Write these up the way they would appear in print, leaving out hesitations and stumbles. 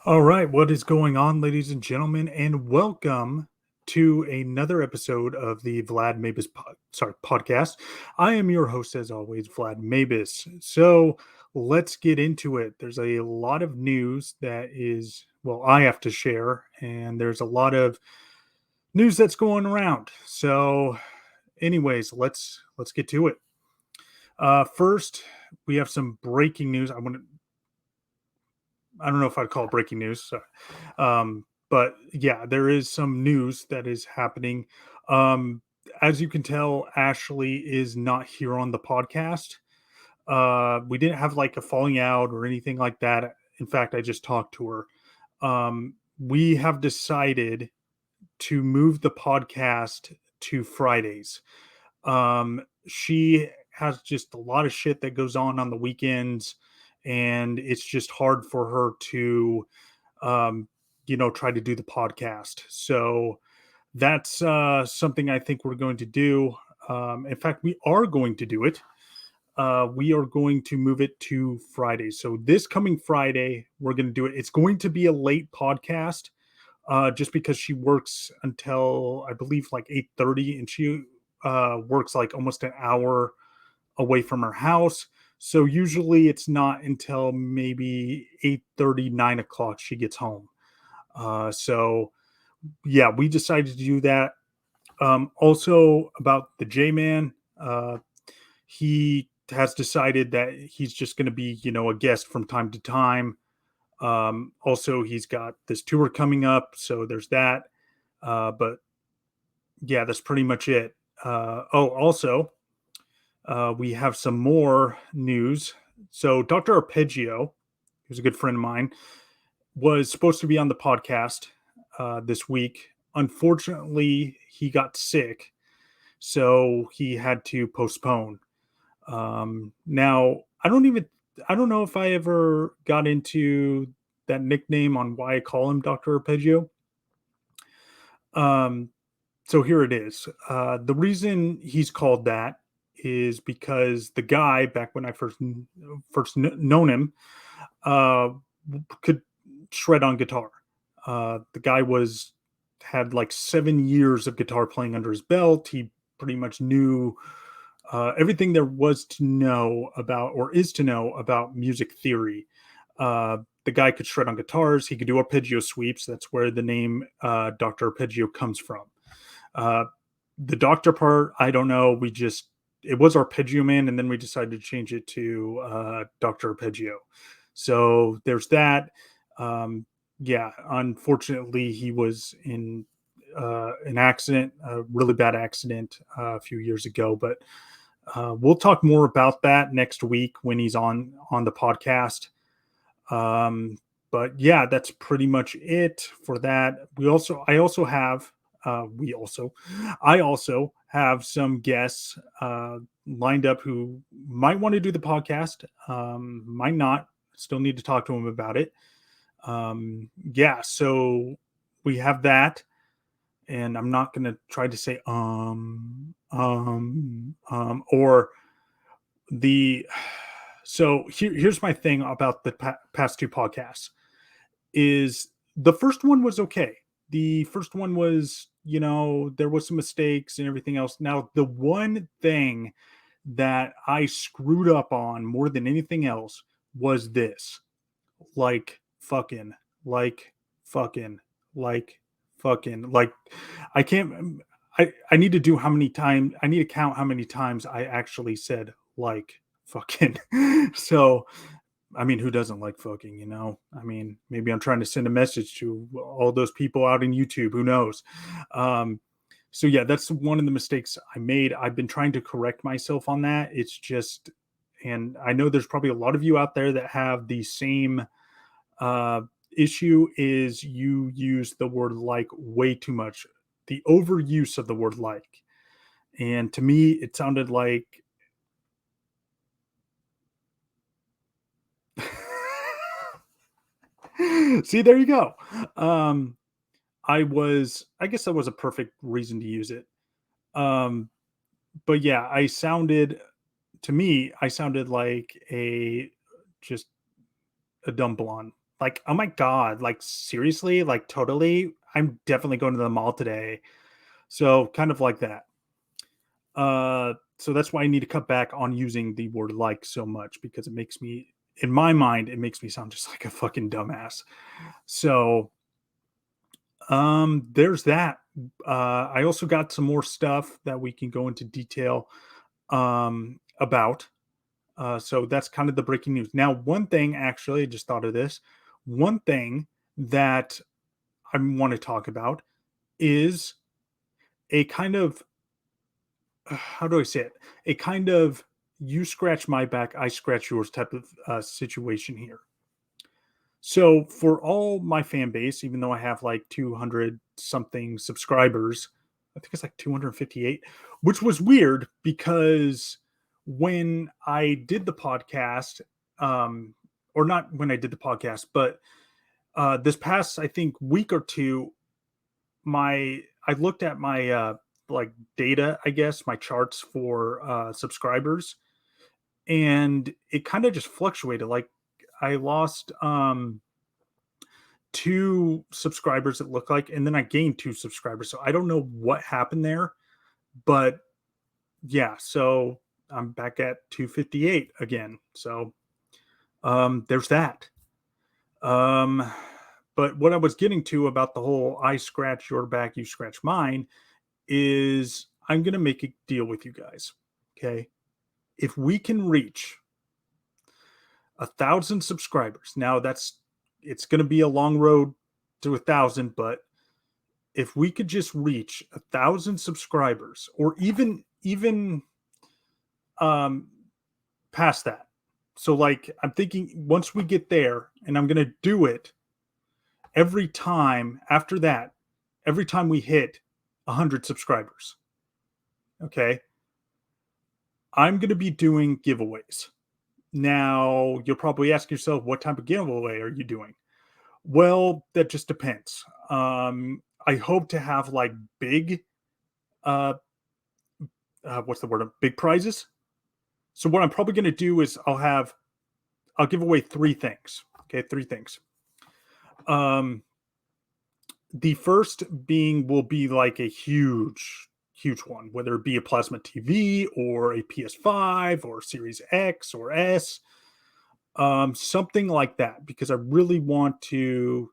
All right, what is going on, ladies and gentlemen, and welcome to another episode of the Vlad Mabus podcast. I am your host, as always, Vlad Mabus. So let's get into it. There's a lot of news that is, well, I have to share, and there's a lot of news that's going around. So, anyways, let's get to it. First, we have some breaking news. I don't know if I'd call it breaking news. But yeah, there is some news that is happening. As you can tell, Ashley is not here on the podcast. We didn't have like a falling out or anything like that. In fact, I just talked to her. We have decided to move the podcast to Fridays. She has just a lot of shit that goes on the weekends, and it's just hard for her to um, try to do the podcast. So that's something I think we're going to do. In fact, we are going to do it. We are going to move it to Friday. So this coming Friday, we're going to do it. It's going to be a late podcast, just because she works until I believe like 8:30, and she works like almost an hour away from her house. So usually it's not until maybe 8:30, 9 o'clock she gets home. So yeah, we decided to do that. Also about the J Man, he has decided that he's just going to be, a guest from time to time. Also, he's got this tour coming up, so there's that. But yeah, that's pretty much it. Also, we have some more news. So Dr. Arpeggio, who's a good friend of mine, was supposed to be on the podcast this week. Unfortunately, he got sick, so he had to postpone. Now, I don't know if I ever got into that nickname on why I call him Dr. Arpeggio. Um, so here it is. The reason he's called that is because the guy, back when I known him, uh, could shred on guitar. The guy was had like 7 years of guitar playing under his belt. He pretty much knew everything there was to know about, or is to know about, music theory. The guy could shred on guitars. He could do arpeggio sweeps. That's where the name Dr. Arpeggio comes from. Uh, the doctor part, I don't know. It was Arpeggio Man, and then we decided to change it to Dr. Arpeggio. So there's that. Um, yeah, unfortunately, he was in an accident, a really bad accident a few years ago. But we'll talk more about that next week when he's on the podcast. Um, but yeah, that's pretty much it for that. I also have some guests lined up who might want to do the podcast, might not. Still need to talk to them about it. Yeah, so we have that, and I'm not going to try to say or the. So here's my thing about the past two podcasts. Is the first one was okay. The first one was, there was some mistakes and everything else. Now, the one thing that I screwed up on more than anything else was this: like fucking, like fucking, like fucking, like I can't. I need to do how many times I need to count how many times I actually said like fucking. So I mean, who doesn't like fucking, I mean, maybe I'm trying to send a message to all those people out in YouTube. Who knows? Um, so yeah, that's one of the mistakes I made. I've been trying to correct myself on that. It's just, and I know there's probably a lot of you out there that have the same uh, issue, is you use the word like way too much, the overuse of the word like. And to me, it sounded like see, there you go. Um, I guess that was a perfect reason to use it. Um, but yeah, to me, I sounded like just a dumb blonde. Like, oh my god, like, seriously? Like, totally? I'm definitely going to the mall today. So, kind of like that. So that's why I need to cut back on using the word like so much because it makes me, in my mind, it makes me sound just like a fucking dumbass. So, there's that. I also got some more stuff that we can go into detail about. So that's kind of the breaking news. Now, one thing actually, I just thought of this. One thing that I want to talk about is a kind of how do I say it? A kind of you scratch my back, I scratch yours type of situation here. So for all my fan base, even though I have like 200 something subscribers, I think it's like 258, which was weird because when I did the podcast, um, or not when I did the podcast, but this past I think week or two, my I looked at my like data, I guess, my charts for subscribers, and it kind of just fluctuated. Like I lost two subscribers, it looked like, and then I gained two subscribers. So I don't know what happened there, but yeah, so I'm back at 258 again. So there's that. Um but what I was getting to about the whole I scratch your back, you scratch mine is I'm going to make a deal with you guys. Okay. If we can reach 1,000 subscribers, now it's going to be a long road to 1,000, but if we could just reach 1,000 subscribers or even um, past that. So, like, I'm thinking once we get there, and I'm going to do it every time after that, every time we hit 100 subscribers. Okay. I'm going to be doing giveaways. Now, you'll probably ask yourself, what type of giveaway are you doing? Well, that just depends. I hope to have like big, uh, what's the word? Big prizes. So what I'm probably going to do is I'll give away three things. Okay, three things. Um, the first being will be like a huge one, whether it be a plasma TV or a PS5 or Series X or S, something like that, because I really want to,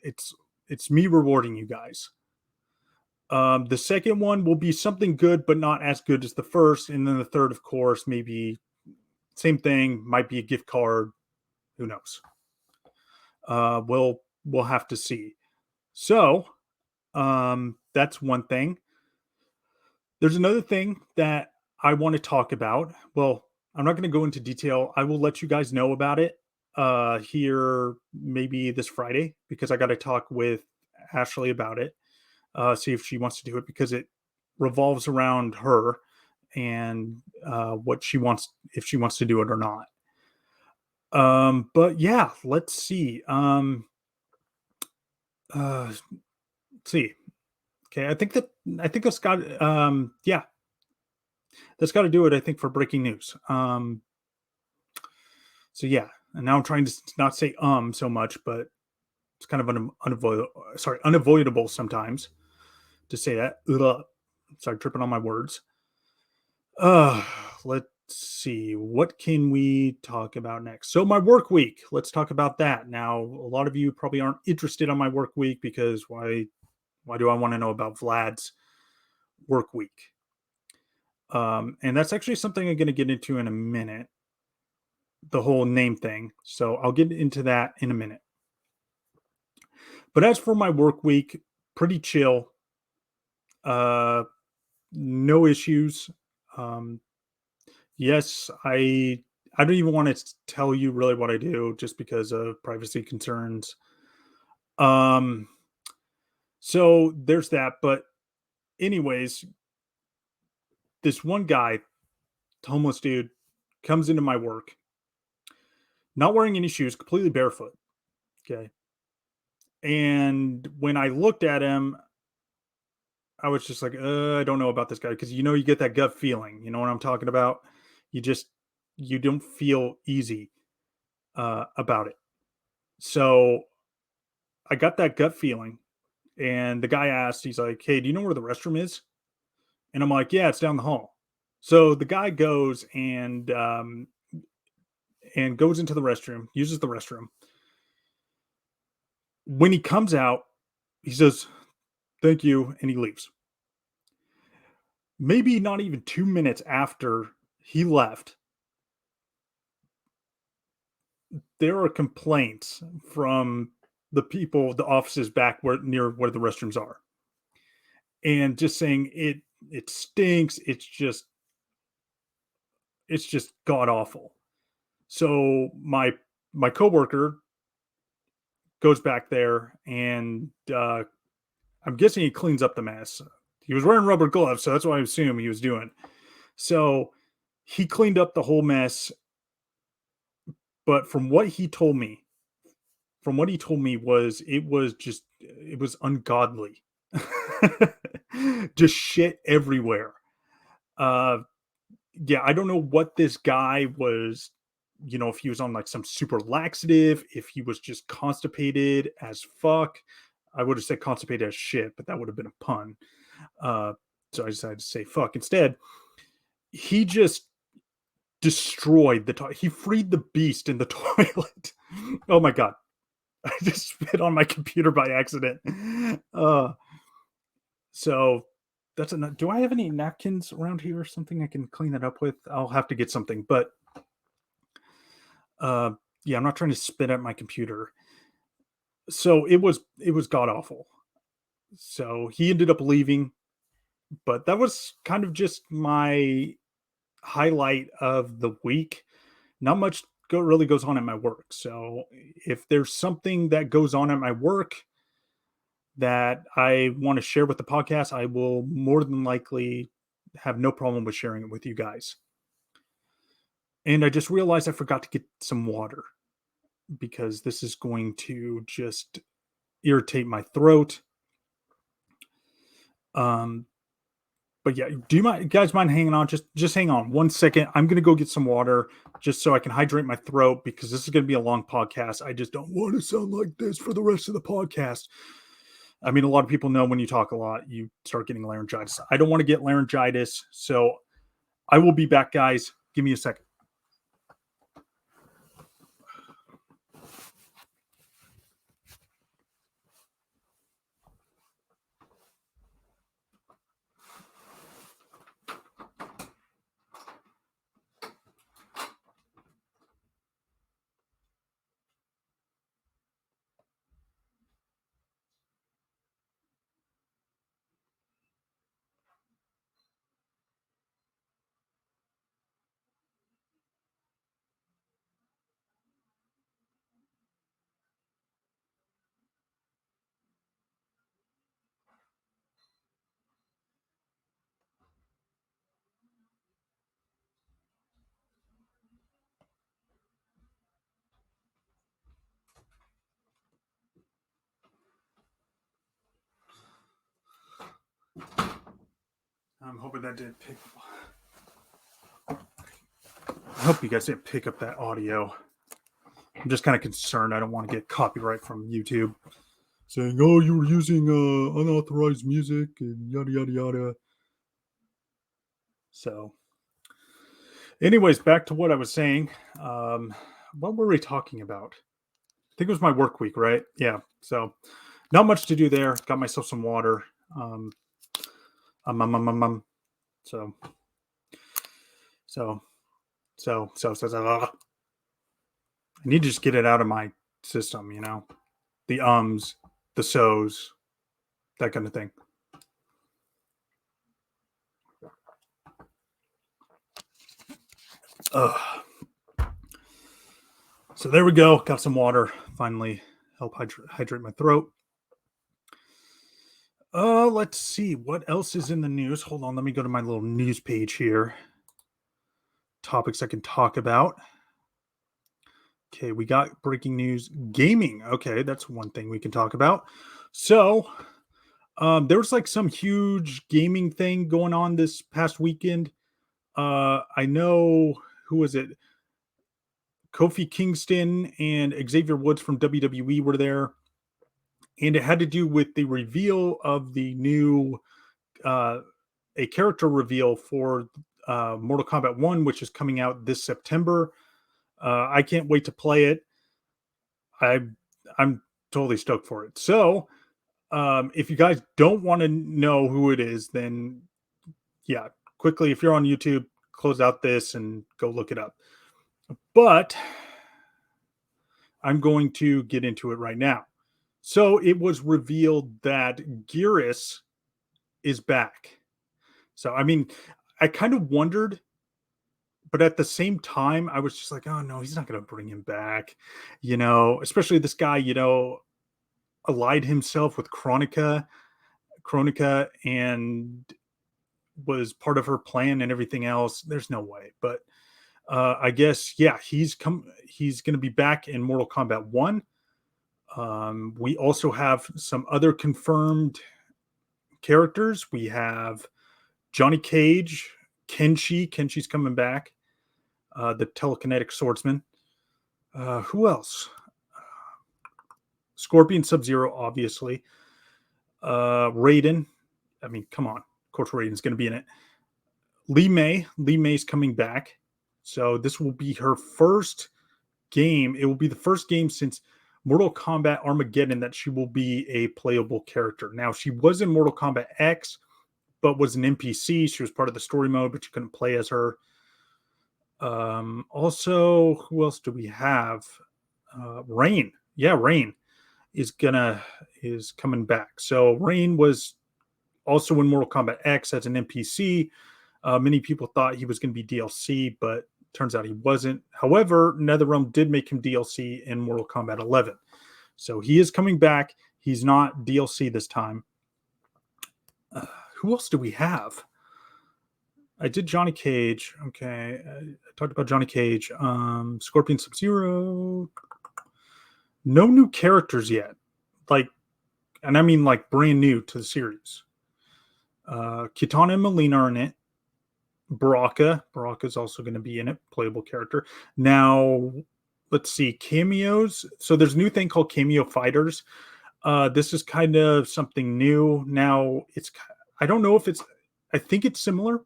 it's it's me rewarding you guys. The second one will be something good, but not as good as the first, and then the third, of course, maybe same thing, might be a gift card. Who knows? We'll have to see. So, that's one thing. There's another thing that I want to talk about. Well, I'm not going to go into detail. I will let you guys know about it here maybe this Friday because I got to talk with Ashley about it. See if she wants to do it because it revolves around her and what she wants, if she wants to do it or not. But yeah, let's see. Let's see. Okay, I think that's got yeah, that's got to do it. I think for breaking news. So yeah, and now I'm trying to not say so much, but it's kind of unavoidable sometimes to say that. Ugh. Sorry, tripping on my words. Uh, let's see. What can we talk about next? So my work week. Let's talk about that. Now, a lot of you probably aren't interested on my work week because why do I want to know about Vlad's work week? And that's actually something I'm going to get into in a minute, the whole name thing. So I'll get into that in a minute. But as for my work week, pretty chill. Uh, no issues. Um, yes, I don't even want to tell you really what I do just because of privacy concerns. Um, so there's that. But anyways, this one guy, homeless dude, comes into my work, not wearing any shoes, completely barefoot. Okay. And when I looked at him, I was just like, I don't know about this guy because you get that gut feeling. You know what I'm talking about? You just you don't feel easy about it. So I got that gut feeling, and the guy asked, he's like, "Hey, do you know where the restroom is?" And I'm like, "Yeah, it's down the hall." So the guy goes and goes into the restroom, uses the restroom. When he comes out, he says, "Thank you," and he leaves. Maybe not even 2 minutes after he left, there are complaints from the people, the offices back where near where the restrooms are, and just saying it stinks. It's just god awful. So my coworker goes back there and I'm guessing he cleans up the mess. He was wearing rubber gloves, so that's what I assume he was doing. So he cleaned up the whole mess, but from what he told me was it was ungodly. Just shit everywhere. Uh yeah, I don't know what this guy was, if he was on like some super laxative, if he was just constipated as fuck. I would have said constipated as shit, but that would have been a pun. Uh so I decided to say fuck instead. He just destroyed the toilet. He freed the beast in the toilet. Oh my god. I just spit on my computer by accident. Uh, so that's a. Do I have any napkins around here or something I can clean that up with? I'll have to get something, but uh, yeah, I'm not trying to spit at my computer. So it was god awful. So he ended up leaving, but that was kind of just my highlight of the week. Not much really goes on at my work. So if there's something that goes on at my work that I want to share with the podcast, I will more than likely have no problem with sharing it with you guys. And I just realized I forgot to get some water because this is going to just irritate my throat. Um, but yeah, do you guys mind hanging on? Just hang on 1 second. I'm gonna go get some water just so I can hydrate my throat because this is gonna be a long podcast. I just don't want to sound like this for the rest of the podcast. I mean, a lot of people know when you talk a lot, you start getting laryngitis. I don't want to get laryngitis, so I will be back, guys. Give me a second. I'm hoping that didn't pick. I hope you guys didn't pick up that audio. I'm just kind of concerned. I don't want to get copyright from YouTube saying, "Oh, you were using unauthorized music and yada yada yada." So, anyways, back to what I was saying. What were we talking about? I think it was my work week, right? Yeah. So, not much to do there. Got myself some water. Um, um, um, um, um, um. So, so, so. I need to just get it out of my system, the ums, the so's, that kind of thing. Ugh. So there we go. Got some water. Finally, help hydrate my throat. Let's see what else is in the news. Hold on, let me go to my little news page here. Topics I can talk about. Okay, we got breaking news. Gaming. Okay, that's one thing we can talk about. So, there was like some huge gaming thing going on this past weekend. I know, who was it? Kofi Kingston and Xavier Woods from WWE were there, and it had to do with the reveal of the new uh, a character reveal for Mortal Kombat 1, which is coming out this September. I can't wait to play it. I I'm totally stoked for it. So, if you guys don't want to know who it is, then yeah, quickly, if you're on YouTube, close out this and go look it up. But I'm going to get into it right now. So it was revealed that Gearus is back. So I mean, I kind of wondered, but at the same time, I was just like, oh no, he's not going to bring him back. Especially this guy, allied himself with Chronica, and was part of her plan and everything else. There's no way. But I guess yeah, he's going to be back in Mortal Kombat 1. We also have some other confirmed characters. We have Johnny Cage, Kenshi's coming back, the telekinetic swordsman. Who else? Scorpion, Sub-Zero, obviously. Raiden. I mean, come on. Of course, Raiden's going to be in it. Lee May's coming back. So this will be her first game. It will be the first game since Mortal Kombat Armageddon that she will be a playable character. Now, she was in Mortal Kombat X, but was an NPC. She was part of the story mode, but you couldn't play as her. Also, who else do we have? Rain. Yeah, Rain is coming back. So Rain was also in Mortal Kombat X as an NPC. Many people thought he was going to be DLC, but turns out he wasn't. However, NetherRealm did make him DLC in Mortal Kombat 11. So he is coming back. He's not DLC this time. Who else do we have? I did Johnny Cage. Okay. I talked about Johnny Cage. Scorpion, Sub-Zero. No new characters yet. And I mean like brand new to the series. Kitana and Melina are in it. Baraka is also going to be in it, playable character. Now, let's see, cameos. So there's a new thing called Cameo Fighters. This is kind of something new. Now, I don't know if I think it's similar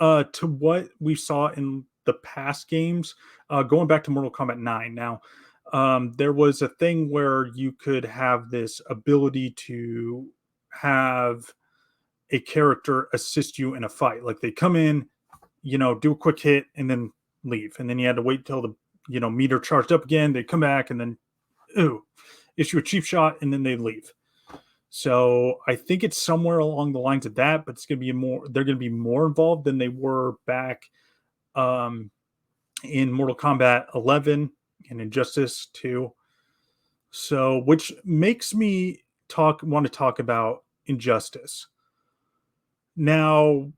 to what we saw in the past games. Going back to Mortal Kombat 9 now, there was a thing where you could have this ability to have a character assist you in a fight. Like they come in, do a quick hit and then leave. And then you had to wait till the, meter charged up again. They come back and then, issue a cheap shot and then they leave. So I think it's somewhere along the lines of that, but they're going to be more involved than they were back in Mortal Kombat 11 and Injustice 2. So, which makes me want to talk about Injustice. Now,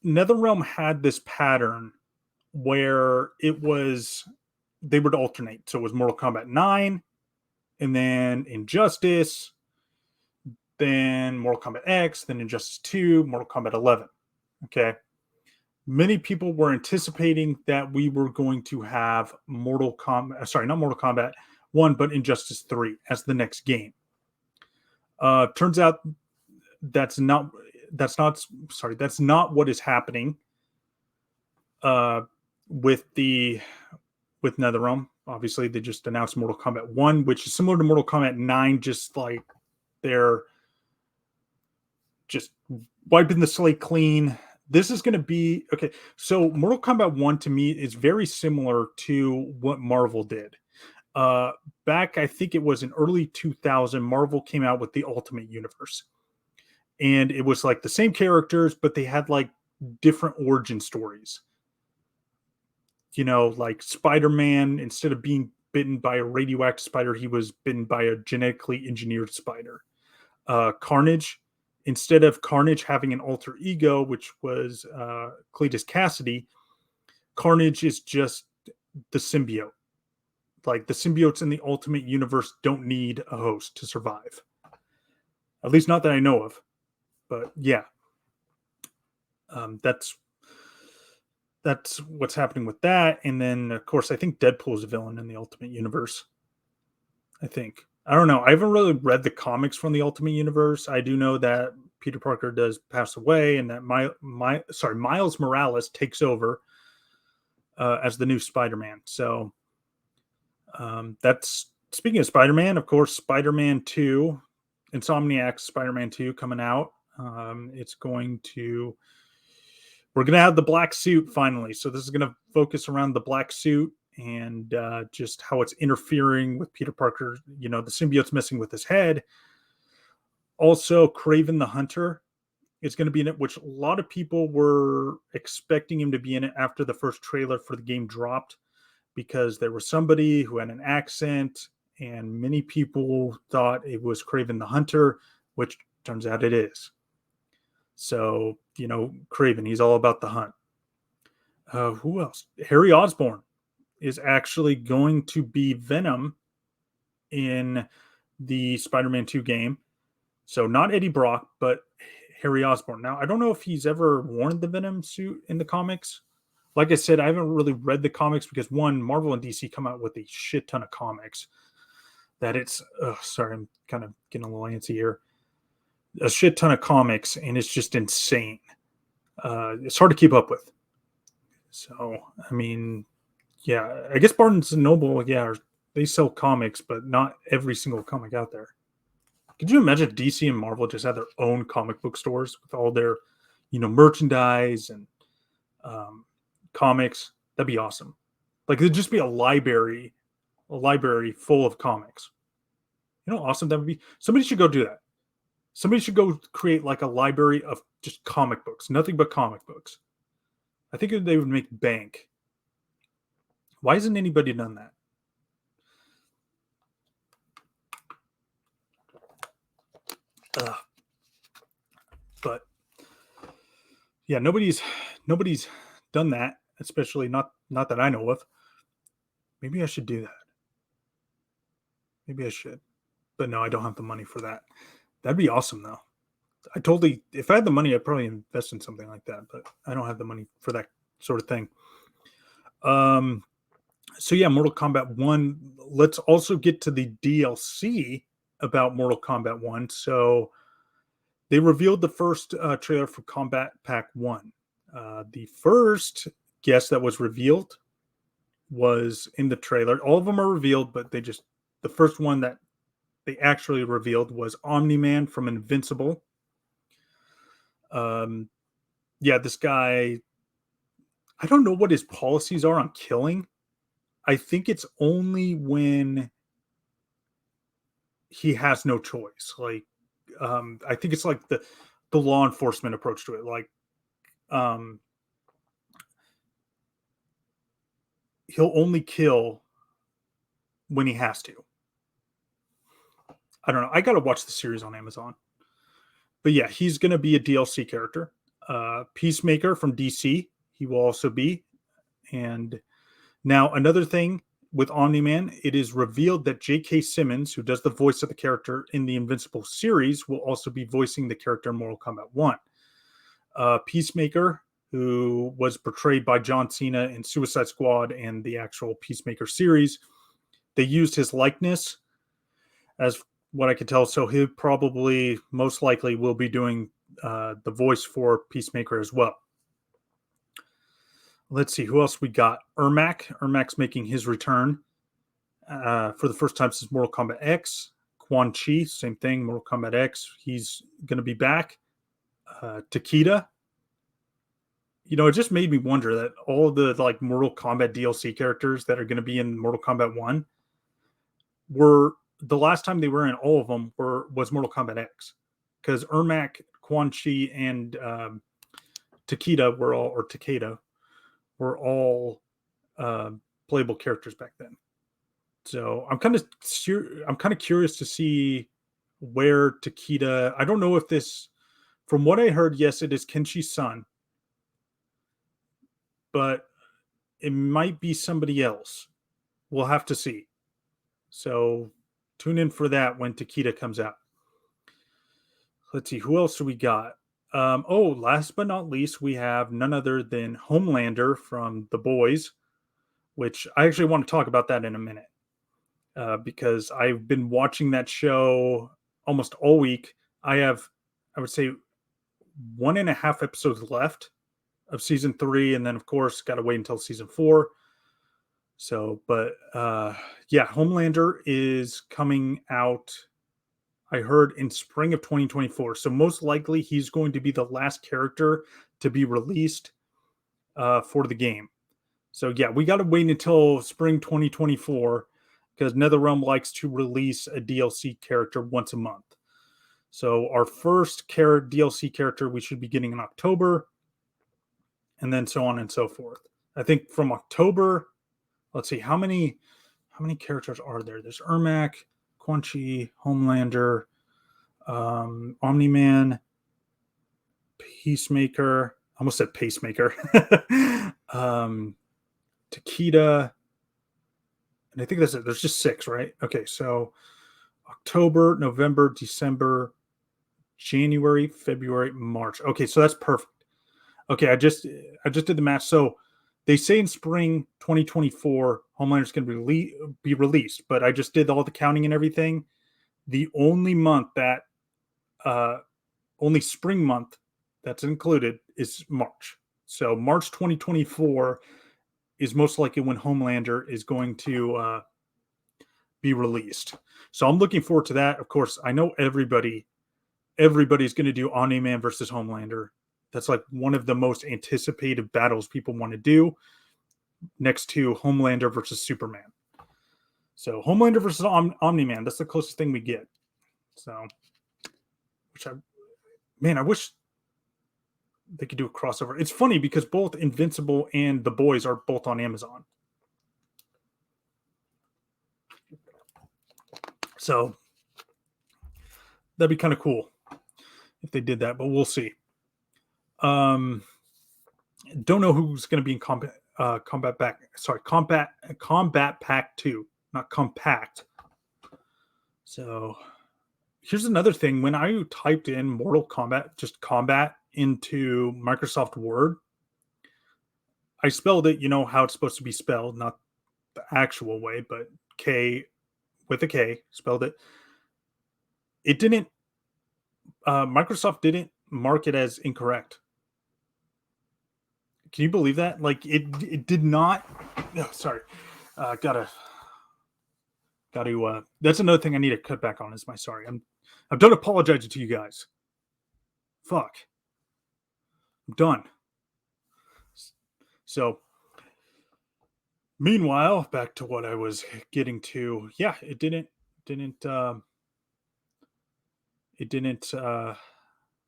NetherRealm had this pattern where they would alternate. So it was Mortal Kombat 9, and then Injustice, then Mortal Kombat X, then Injustice 2, Mortal Kombat 11. Okay. Many people were anticipating that we were going to have not Mortal Kombat 1, but Injustice 3 as the next game. Turns out that's not what is happening with NetherRealm. Obviously, they just announced Mortal Kombat 1, which is similar to Mortal Kombat 9, just like they're just wiping the slate clean. This is going to be okay. So Mortal Kombat 1 to me is very similar to what Marvel did. Back, I think it was in early 2000, Marvel came out with the Ultimate Universe. And it was like the same characters, but they had like different origin stories. Like Spider-Man, instead of being bitten by a radioactive spider, he was bitten by a genetically engineered spider. Carnage, instead of Carnage having an alter ego, which was Cletus Cassidy, Carnage is just the symbiote. Like the symbiotes in the Ultimate Universe don't need a host to survive. At least not that I know of. But yeah, that's that's what's happening with that. And then, of course, I think Deadpool's a villain in the Ultimate Universe. I think. I don't know. I haven't really read the comics from the Ultimate Universe. I do know that Peter Parker does pass away, and that Miles Morales takes over as the new Spider-Man. So that's speaking of Spider-Man. Of course, Spider-Man 2, Insomniac's Spider-Man 2 coming out. It's going to we're going to have the black suit finally. So this is going to focus around the black suit and just how it's interfering with Peter Parker. You know, the symbiote's messing with his head. Also, Kraven the Hunter is going to be in it, which a lot of people were expecting him to be in it after the first trailer for the game dropped, because there was somebody who had an accent, and many people thought it was Kraven the Hunter, which turns out it is. So, you know, Kraven, he's all about the hunt. Who else? Harry Osborn is actually going to be Venom in the Spider-Man 2 game. So not Eddie Brock, but Harry Osborn. Now, I don't know if he's ever worn the Venom suit in the comics. Like I said, I haven't really read the comics because, one, Marvel and DC come out with a shit ton of comics that it's, sorry, I'm kind of getting a little antsy here. A shit ton of comics, and it's just insane. It's hard to keep up with. So, I mean, yeah, I guess Barnes and Noble, yeah, they sell comics, but not every single comic out there. Could you imagine if DC and Marvel just had their own comic book stores with all their, you know, merchandise and comics? That'd be awesome. Like, it'd just be a library full of comics. You know how awesome that would be? Somebody should go do that. Somebody should go create like a library of just comic books, nothing but comic books. I think they would make bank. Why hasn't anybody done that? But yeah, nobody's done that, especially not that I know of. Maybe I should do that. Maybe I should. But no, I don't have the money for that. That'd be awesome though. I totally, if I had the money, I'd probably invest in something like that, but I don't have the money for that sort of thing. So yeah, Mortal Kombat 1. Let's also get to the DLC about Mortal Kombat 1. So they revealed the first trailer for Combat Pack 1. The first guest that was revealed was in the trailer. All of them are revealed, but the first one that they actually revealed was Omni-Man from Invincible. Yeah, this guy, I don't know what his policies are on killing. I think it's only when he has no choice. Like, I think it's like the law enforcement approach to it. Like, he'll only kill when he has to. I don't know. I got to watch the series on Amazon. But yeah, he's going to be a DLC character. Peacemaker from DC, he will also be. And now another thing with Omni-Man, it is revealed that J.K. Simmons, who does the voice of the character in the Invincible series, will also be voicing the character in Mortal Kombat 1. Peacemaker, who was portrayed by John Cena in Suicide Squad and the actual Peacemaker series, they used his likeness as what I can tell. So he probably, most likely, will be doing the voice for Peacemaker as well. Let's see who else we got. Ermac. Ermac's making his return for the first time since Mortal Kombat X. Quan Chi, same thing. Mortal Kombat X. He's going to be back. Takeda. You know, it just made me wonder that all the like Mortal Kombat DLC characters that are going to be in Mortal Kombat 1 were, the last time they were in all of them was Mortal Kombat X, because Ermac, Quan Chi, and Takeda were all playable characters back then. So I'm kind of curious to see where Takeda. I don't know if this, from what I heard, yes, it is Kenshi's son, but it might be somebody else. We'll have to see. So tune in for that when Takeda comes out. Let's see, who else do we got? Last but not least, we have none other than Homelander from The Boys, which I actually want to talk about that in a minute, because I've been watching that show almost all week. I have, I would say, 1.5 episodes left of season 3, and then of course got to wait until season 4. So, but yeah, Homelander is coming out, I heard, in spring of 2024. So most likely he's going to be the last character to be released for the game. So yeah, we got to wait until spring 2024 because NetherRealm likes to release a DLC character once a month. So our first DLC character we should be getting in October, and then so on and so forth. I think from October, let's see how many characters are there. There's Ermac, Quan Chi, Homelander, Omni-Man, Peacemaker. I almost said Pacemaker. Takeda, and I think that's it. There's just 6, right? Okay, so October, November, December, January, February, March. Okay, so that's perfect. Okay, I just did the math. So they say in spring 2024, Homelander's going to be released, but I just did all the counting and everything. The only month that, only spring month that's included is March. So March 2024 is most likely when Homelander is going to be released. So I'm looking forward to that. Of course, I know everybody's going to do Omni-Man versus Homelander. That's like one of the most anticipated battles people want to do, next to Homelander versus Superman. So Homelander versus Omni-Man, that's the closest thing we get. So, I wish they could do a crossover. It's funny because both Invincible and The Boys are both on Amazon. So that'd be kind of cool if they did that, but we'll see. Don't know who's going to be in Combat Pack 2, not Compact. So here's another thing. When I typed in Mortal Kombat, just combat, into Microsoft Word, I spelled it, how it's supposed to be spelled, not the actual way, but K with a K, spelled it. It didn't, Microsoft didn't mark it as incorrect. Can you believe that? Like it did not. Oh, sorry. Gotta. That's another thing I need to cut back on. Is my sorry. I'm done apologizing to you guys. Fuck. I'm done. So, meanwhile, back to what I was getting to. Yeah, it didn't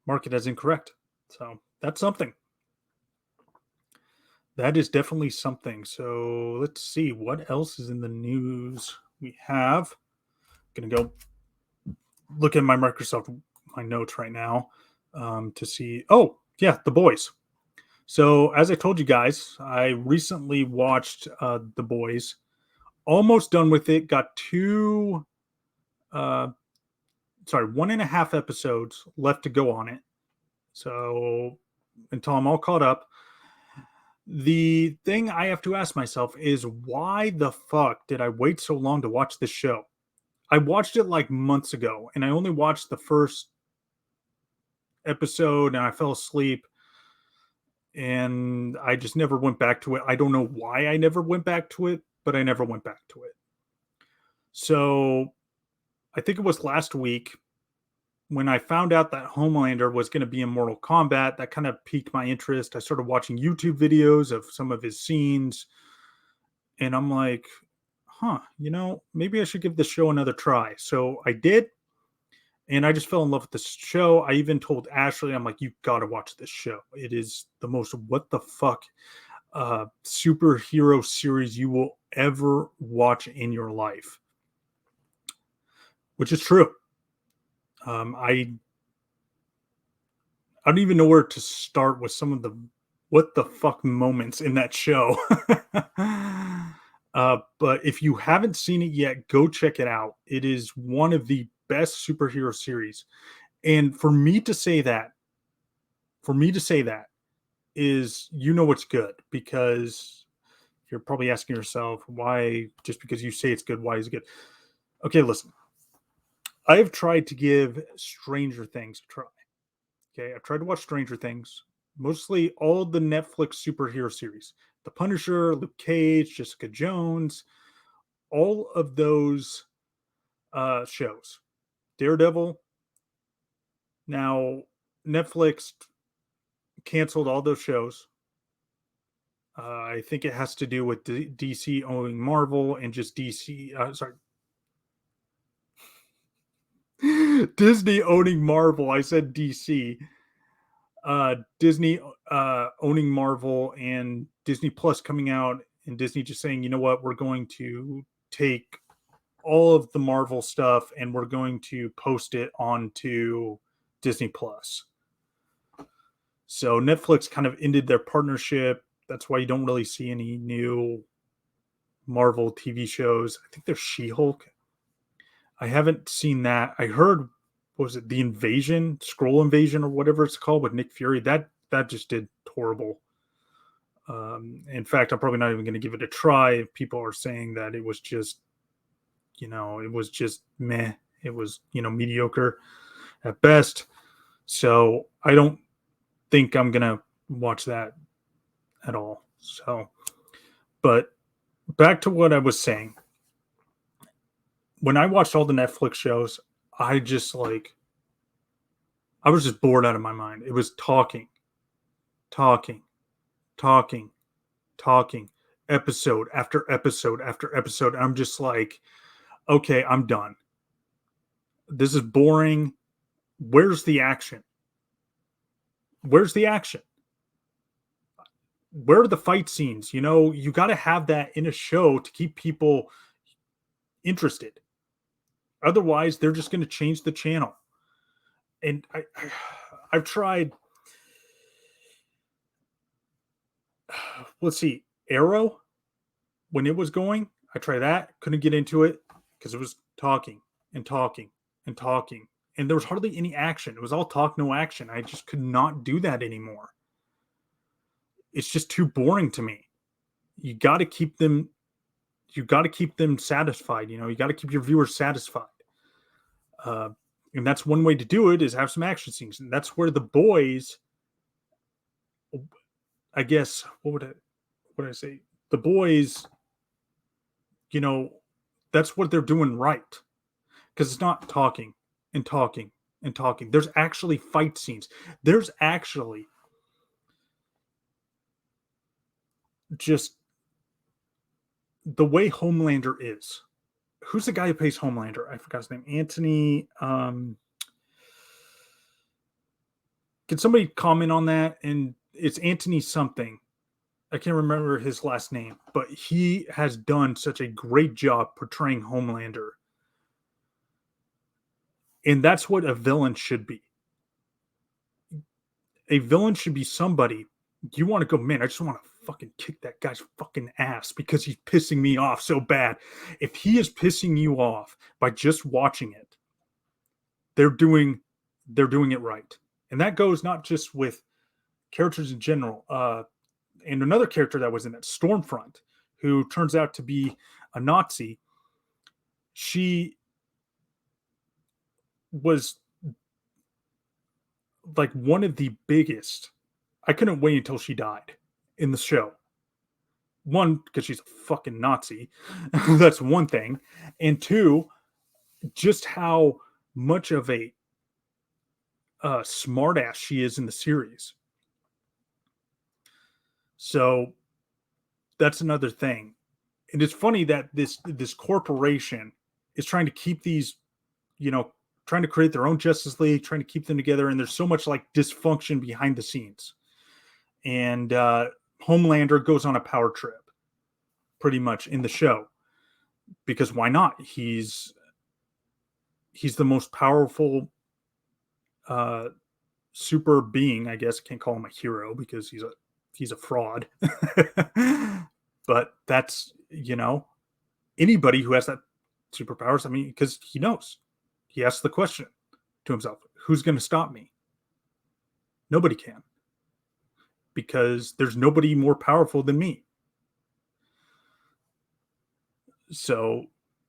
mark it as incorrect. So that's something. That is definitely something. So let's see what else is in the news we have. I'm gonna go look at my notes right now to see. Oh, yeah, The Boys. So as I told you guys, I recently watched The Boys. Almost done with it. Got 1.5 episodes left to go on it. So until I'm all caught up. The thing I have to ask myself is, why the fuck did I wait so long to watch this show? I watched it like months ago, and I only watched the first episode, and I fell asleep, and I just never went back to it. I don't know why I never went back to it, but I never went back to it. So I think it was last week when I found out that Homelander was going to be in Mortal Kombat. That kind of piqued my interest. I started watching YouTube videos of some of his scenes, and I'm like, maybe I should give this show another try. So I did, and I just fell in love with this show. I even told Ashley, I'm like, you got to watch this show. It is the most what the fuck superhero series you will ever watch in your life, which is true. I don't even know where to start with some of the what the fuck moments in that show. But if you haven't seen it yet, go check it out. It is one of the best superhero series. And for me to say that, For me to say that is, it's good, because you're probably asking yourself, why, just because you say it's good, why is it good? Okay, listen. I have tried to give Stranger Things a try. Okay, I've tried to watch Stranger Things, mostly all the Netflix superhero series, The Punisher, Luke Cage, Jessica Jones, all of those shows. Daredevil. Now, Netflix canceled all those shows. I think it has to do with DC owning Marvel, and just Disney owning Marvel. I said DC. Disney owning Marvel, and Disney Plus coming out, and Disney just saying, you know what, we're going to take all of the Marvel stuff and we're going to post it onto Disney Plus. So Netflix kind of ended their partnership. That's why you don't really see any new Marvel TV shows. I think there's She-Hulk. I haven't seen that. I heard, what was it, The Invasion, Scroll Invasion, or whatever it's called, with Nick Fury. That just did horrible. In fact, I'm probably not even going to give it a try. People are saying that it was just, it was just meh. It was, mediocre at best. So I don't think I'm going to watch that at all. So, but back to what I was saying. When I watched all the Netflix shows, I was just bored out of my mind. It was talking, talking, talking, talking, episode after episode after episode. I'm just like, okay, I'm done. This is boring. Where's the action? Where's the action? Where are the fight scenes? You got to have that in a show to keep people interested. Otherwise, they're just going to change the channel. And I've tried. Let's see, Arrow, when it was going, I tried that. Couldn't get into it because it was talking and talking and talking. And there was hardly any action. It was all talk, no action. I just could not do that anymore. It's just too boring to me. You got to keep them satisfied. You got to keep your viewers satisfied. And that's one way to do it, is have some action scenes. And that's where The Boys, I guess, what would I say? The Boys, that's what they're doing right. Because it's not talking and talking and talking. There's actually fight scenes. There's actually just the way Homelander is. Who's the guy who plays Homelander? I forgot his name. Anthony. Can somebody comment on that? And it's Anthony something. I can't remember his last name, but he has done such a great job portraying Homelander. And that's what a villain should be. A villain should be somebody you want to go, man, I just want to fucking kick that guy's fucking ass because he's pissing me off so bad. If he is pissing you off by just watching it, they're doing it right. And that goes not just with characters in general. And another character that was in that, Stormfront, who turns out to be a Nazi, she was like one of the biggest. I couldn't wait until she died in the show. One, because she's a fucking Nazi. That's one thing. And two, just how much of a smartass she is in the series. So that's another thing. And it's funny that this corporation is trying to keep these, trying to create their own Justice League, trying to keep them together. And there's so much like dysfunction behind the scenes. And Homelander goes on a power trip pretty much in the show, because why not? He's the most powerful super being, I guess. I can't call him a hero because he's a fraud. But that's, anybody who has that superpowers, I mean, because he knows. He asks the question to himself, who's going to stop me? Nobody can. because there's nobody more powerful than me. So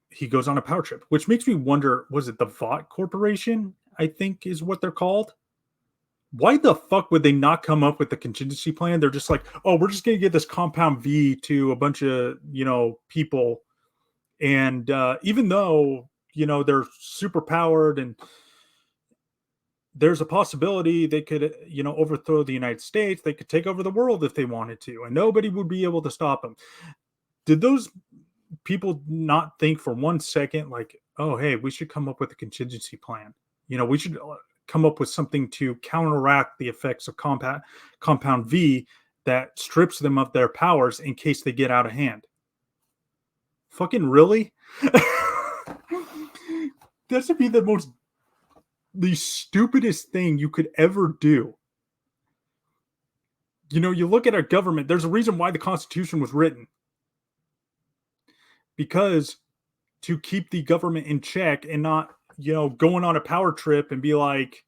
he goes on a power trip, which makes me wonder, was it the Vought Corporation? I think is what they're called. Why the fuck would they not come up with the contingency plan? They're just like, oh, we're just going to get this compound V to a bunch of, people. And even though, they're super powered and there's a possibility they could, overthrow the United States, they could take over the world if they wanted to, and nobody would be able to stop them. Did those people not think for 1 second, like, oh, hey, we should come up with a contingency plan? We should come up with something to counteract the effects of compound V that strips them of their powers in case they get out of hand. Fucking really? That should be the stupidest thing you could ever do. You look at our government, there's a reason why the Constitution was written. Because to keep the government in check and not, going on a power trip and be like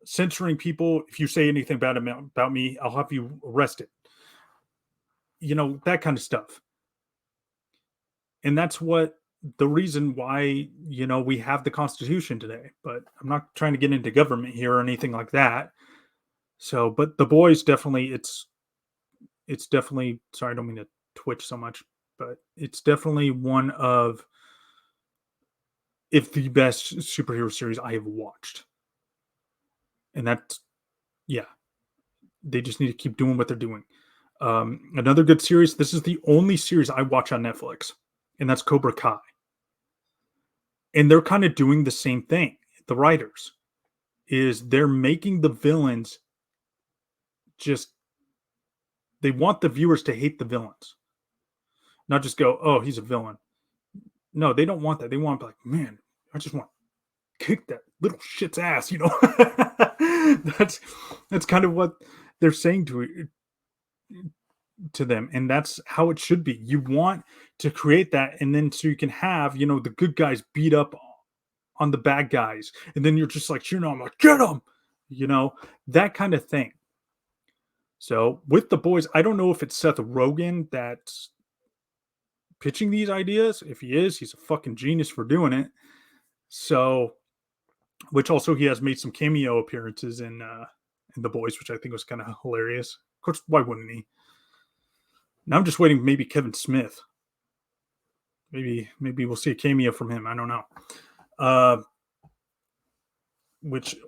censoring people. If you say anything bad about me, I'll have you arrested. That kind of stuff. And that's what the reason why, we have the Constitution today. But I'm not trying to get into government here or anything like that. So, but The Boys definitely, it's definitely, sorry, I don't mean to twitch so much, but it's definitely one of, if the best superhero series I have watched. And that's, yeah, they just need to keep doing what they're doing. Another good series, this is the only series I watch on Netflix, and that's Cobra Kai. And they're kind of doing the same thing. The writers is they're making the villains they want the viewers to hate the villains, not just go, oh, he's a villain. No, they don't want that. They want to be like, man, I just want to kick that little shit's ass, that's kind of what they're saying to them, and that's how it should be. You want to create that, and then so you can have, the good guys beat up on the bad guys, and then you're just like, I'm like, get them, that kind of thing. So with The Boys, I don't know if it's Seth Rogen that's pitching these ideas. If he is, he's a fucking genius for doing it. So, which also he has made some cameo appearances in The Boys, which I think was kind of hilarious. Of course, why wouldn't he? Now I'm just waiting, maybe Kevin Smith. Maybe we'll see a cameo from him. I don't know.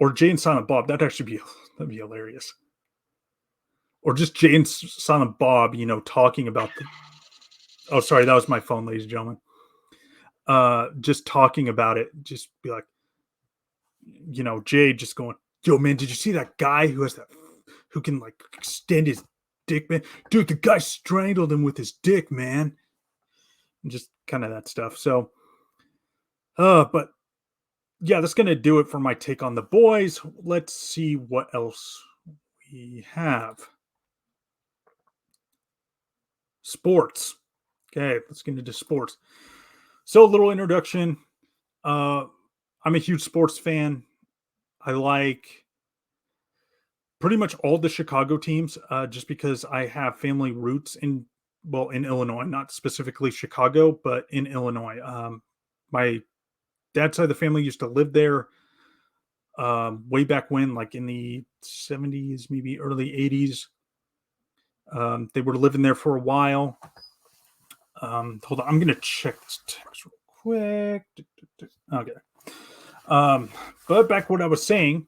Or Jay and Silent Bob. That'd be hilarious. Or just Jay and Silent Bob, talking about the. Oh, sorry, that was my phone, ladies and gentlemen. Just talking about it, just be like, Jay just going, yo, man, did you see that guy who can like extend his dick, man? Dude, the guy strangled him with his dick, man. And just kind of that stuff. So, but yeah, that's going to do it for my take on The Boys. Let's see what else we have. Sports. Okay, let's get into sports. So, a little introduction. I'm a huge sports fan. I like pretty much all the Chicago teams, just because I have family roots in Illinois, not specifically Chicago, but in Illinois. My dad's side of the family used to live there way back when, like in the 70s, maybe early 80s. They were living there for a while. Hold on, I'm going to check this text real quick. Okay. But back what I was saying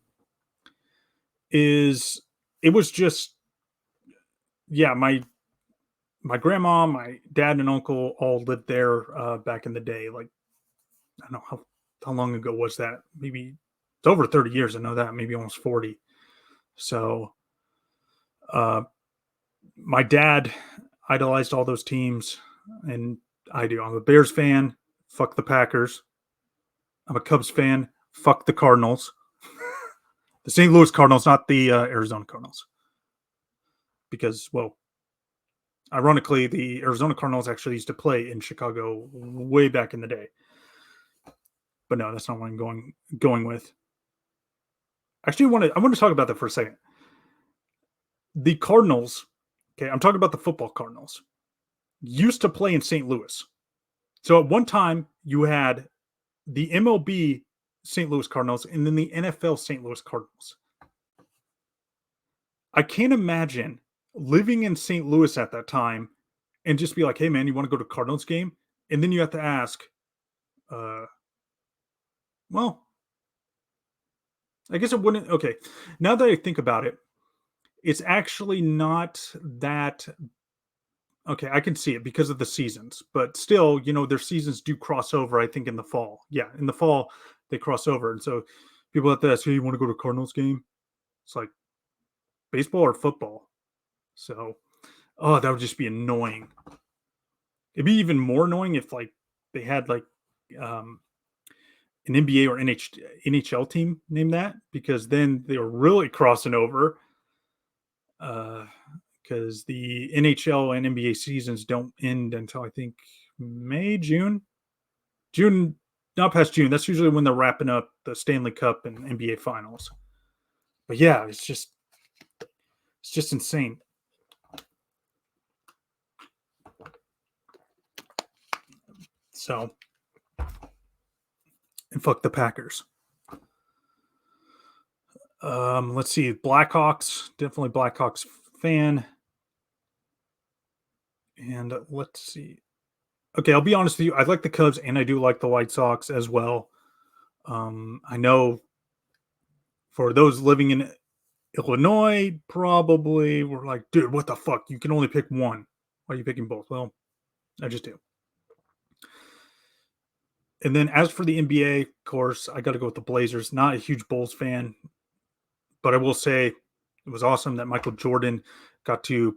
is it was just, yeah, my grandma, my dad and uncle all lived there back in the day. Like, I don't know how long ago was that? Maybe it's over 30 years. I know that, maybe almost 40. So my dad idolized all those teams, and I do. I'm a Bears fan. Fuck the Packers. I'm a Cubs fan. Fuck the Cardinals. The St. Louis Cardinals, not the Arizona Cardinals. Because, well, ironically, the Arizona Cardinals actually used to play in Chicago way back in the day. But no, that's not what I'm going with. Actually, I want to talk about that for a second. The Cardinals, okay, I'm talking about the football Cardinals, used to play in St. Louis. So at one time, you had the MLB St. Louis Cardinals and then the NFL St. Louis Cardinals. I can't imagine living in St. Louis at that time and just be like, "Hey, man, you want to go to Cardinals game?" And then you have to ask, uh, well, I guess it wouldn't. Okay, now that I think about it, it's actually not that. Okay, I can see it because of the seasons, but still, their seasons do cross over. I think in the fall, yeah, in the fall they cross over, and so people have to ask, "Hey, you want to go to Cardinals game?" It's like baseball or football. So, oh, that would just be annoying. It'd be even more annoying if like they had like um, an NBA or NHL team named that because then they were really crossing over. Because the NHL and NBA seasons don't end until I think May, June, not past June. That's usually when they're wrapping up the Stanley Cup and NBA finals. But yeah, it's just insane. So, and fuck the Packers. Let's see, Blackhawks, definitely Blackhawks fan. And let's see. Okay, I'll be honest with you. I like the Cubs and I do like the White Sox as well. I know for those living in Illinois, probably we're like, dude, what the fuck? You can only pick one. Why are you picking both? Well, I just do. And then as for the NBA, of course, I got to go with the Blazers. Not a huge Bulls fan, but I will say it was awesome that Michael Jordan got to,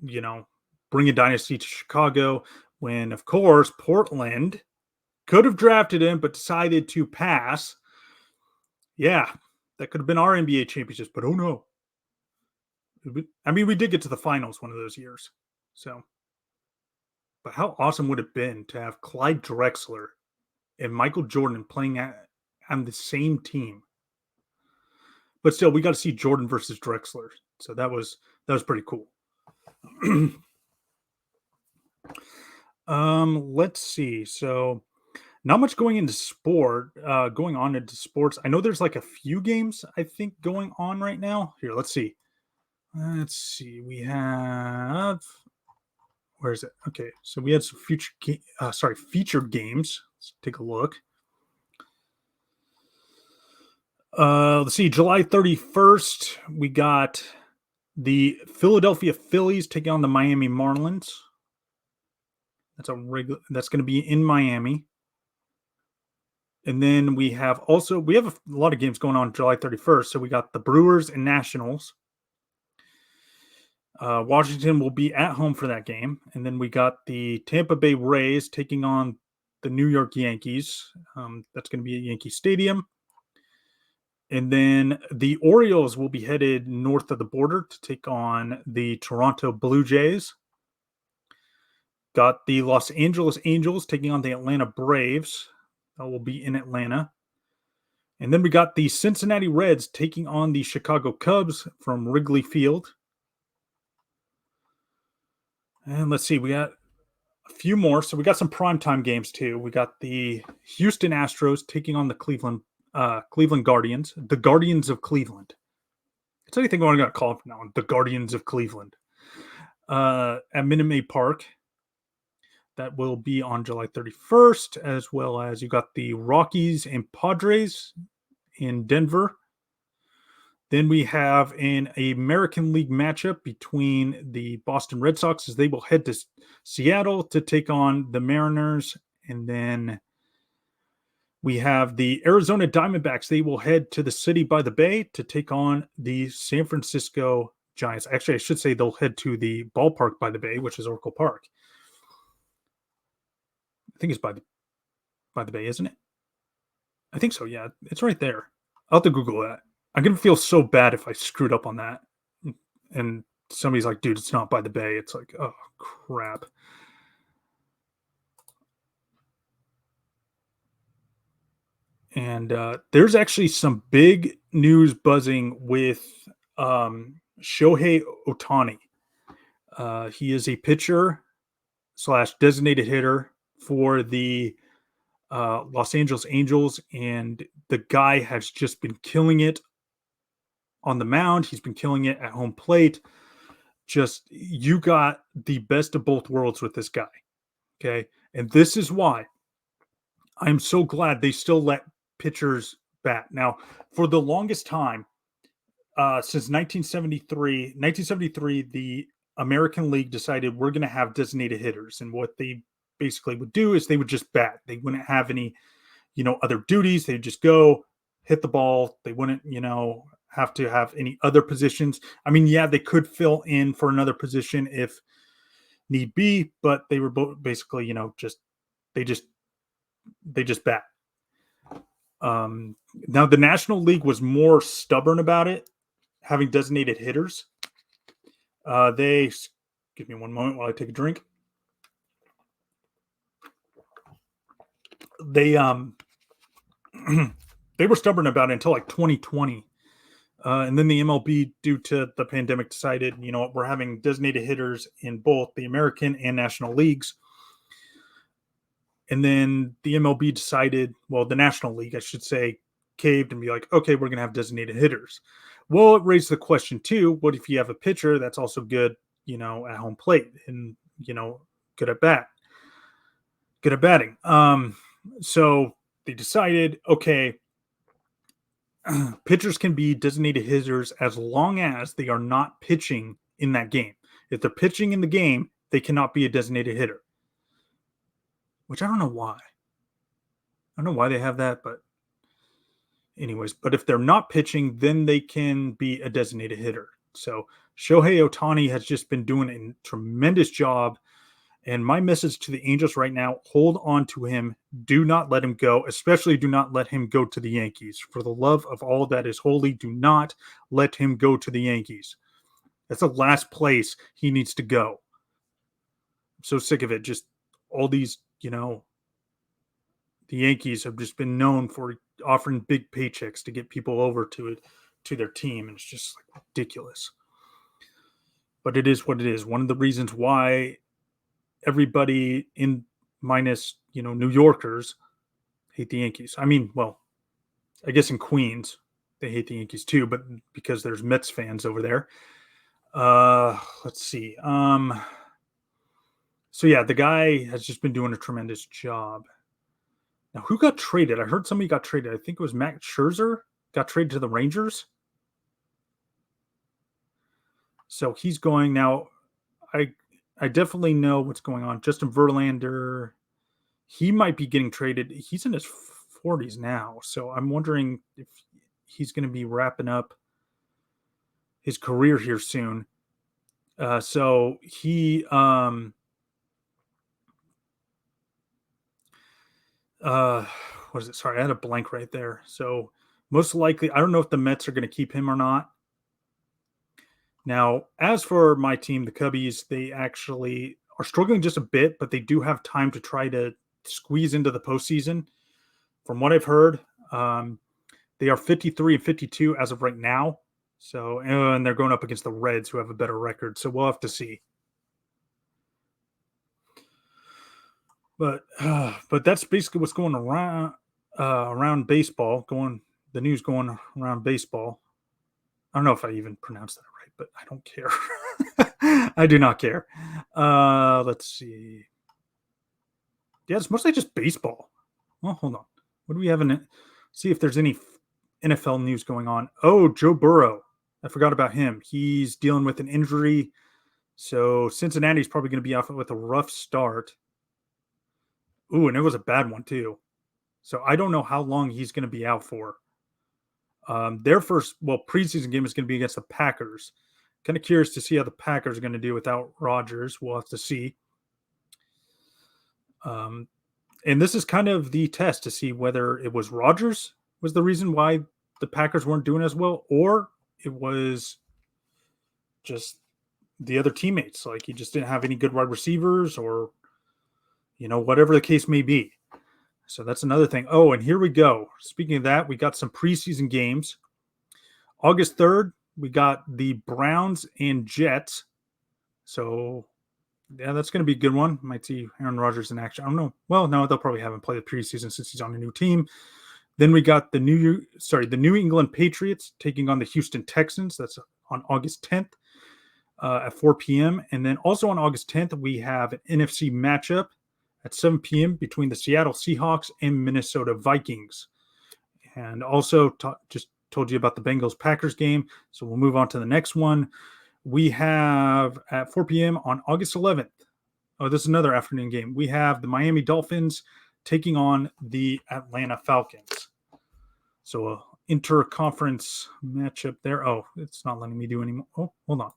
you know, bring a dynasty to Chicago when, of course, Portland could have drafted him, but decided to pass. Yeah, that could have been our NBA championships, but oh no. I mean, we did get to the finals one of those years. So, but how awesome would it have been to have Clyde Drexler and Michael Jordan playing on the same team? But still, we got to see Jordan versus Drexler. So that was pretty cool. Let's see. So not much going on into sports. I know there's like a few games I think going on right now. Here, let's see. Let's see. We have where is it? Okay, so we had some featured games. Let's take a look. Let's see. July 31st, we got the Philadelphia Phillies taking on the Miami Marlins. That's going to be in Miami. And then we have a lot of games going on July 31st. So we got the Brewers and Nationals. Washington will be at home for that game. And then we got the Tampa Bay Rays taking on the New York Yankees. That's going to be at Yankee Stadium. And then the Orioles will be headed north of the border to take on the Toronto Blue Jays. Got the Los Angeles Angels taking on the Atlanta Braves. That will be in Atlanta. And then we got the Cincinnati Reds taking on the Chicago Cubs from Wrigley Field. And let's see, we got a few more. So we got some primetime games too. We got the Houston Astros taking on the Cleveland Guardians, the Guardians of Cleveland. That's anything I'm going to call it from now on, the Guardians of Cleveland. At Minute Maid Park. That will be on July 31st, as well as you got the Rockies and Padres in Denver. Then we have an American League matchup between the Boston Red Sox as they will head to Seattle to take on the Mariners. And then we have the Arizona Diamondbacks. They will head to the city by the bay to take on the San Francisco Giants. Actually, I should say they'll head to the ballpark by the bay, which is Oracle Park. I think it's by the bay, isn't it? I think so. Yeah, it's right there. I'll have to Google that. I'm gonna feel so bad if I screwed up on that, and somebody's like, "Dude, it's not by the bay." It's like, oh crap. And there's actually some big news buzzing with Shohei Ohtani. He is a pitcher slash designated hitter for the Los Angeles Angels, and the guy has just been killing it on the mound. He's been killing it at home plate. Just you got the best of both worlds with this guy. Okay. And this is why I'm so glad they still let pitchers bat. Now, for the longest time, since 1973, the American League decided we're going to have designated hitters. And what they basically would do is they would just bat. They wouldn't have any, other duties. They'd just go hit the ball. They wouldn't, have to have any other positions. I mean, yeah, they could fill in for another position if need be, but they were both basically, they just they just bat. Now the National League was more stubborn about it, having designated hitters. They give me one moment while I take a drink. They they were stubborn about it until like 2020. And then the MLB, due to the pandemic, decided, what, we're having designated hitters in both the American and National Leagues. And then the MLB decided, well, the National League, I should say, caved and be like, okay, we're going to have designated hitters. Well, it raised the question too, what if you have a pitcher that's also good, at home plate and, good at batting. So they decided, okay, pitchers can be designated hitters as long as they are not pitching in that game. If they're pitching in the game, they cannot be a designated hitter. Which I don't know why. I don't know why they have that, but anyways, but if they're not pitching, then they can be a designated hitter. So Shohei Ohtani has just been doing a tremendous job. And my message to the Angels right now, hold on to him. Do not let him go, especially do not let him go to the Yankees. For the love of all that is holy, do not let him go to the Yankees. That's the last place he needs to go. I'm so sick of it. Just all these, the Yankees have just been known for offering big paychecks to get people over to their team, and it's just like ridiculous. But it is what it is. One of the reasons why everybody in minus, New Yorkers hate the Yankees. I mean, well, I guess in Queens they hate the Yankees too, but because there's Mets fans over there. Let's see. So yeah, the guy has just been doing a tremendous job. Now, who got traded? I heard somebody got traded. I think it was Max Scherzer got traded to the Rangers. So he's going now. I definitely know what's going on. Justin Verlander, he might be getting traded. He's in his 40s now, so I'm wondering if he's going to be wrapping up his career here soon. So he what is it? Sorry, I had a blank right there. So most likely, I don't know if the Mets are going to keep him or not. Now, as for my team, the Cubbies, they actually are struggling just a bit, but they do have time to try to squeeze into the postseason. From what I've heard, they are 53 and 52 as of right now. So, and they're going up against the Reds, who have a better record. So we'll have to see. But that's basically what's going around baseball. The news going around baseball. I don't know if I even pronounced that right, but I don't care. I do not care. Let's see. Yeah, it's mostly just baseball. Well, hold on. What do we have in it? See if there's any NFL news going on. Oh, Joe Burrow. I forgot about him. He's dealing with an injury. So Cincinnati's probably going to be off with a rough start. Ooh, and it was a bad one too. So I don't know how long he's going to be out for. Their first, preseason game is going to be against the Packers. Kind of curious to see how the Packers are going to do without Rodgers. We'll have to see. And this is kind of the test to see whether it was Rodgers was the reason why the Packers weren't doing as well, or it was just the other teammates. Like he just didn't have any good wide receivers, or whatever the case may be. So that's another thing. Oh, and here we go. Speaking of that, we got some preseason games. August 3rd, we got the Browns and Jets. So, yeah, that's going to be a good one. Might see Aaron Rodgers in action. I don't know. Well, no, they'll probably have him play the preseason since he's on a new team. Then we got the New England Patriots taking on the Houston Texans. That's on August 10th at 4 p.m. And then also on August 10th, we have an NFC matchup at 7 p.m. between the Seattle Seahawks and Minnesota Vikings. And also just told you about the Bengals Packers game. So we'll move on to the next one. We have at 4 p.m. on August 11th. Oh, this is another afternoon game. We have the Miami Dolphins taking on the Atlanta Falcons. So a interconference matchup there. Oh, it's not letting me do anymore. Oh, hold on.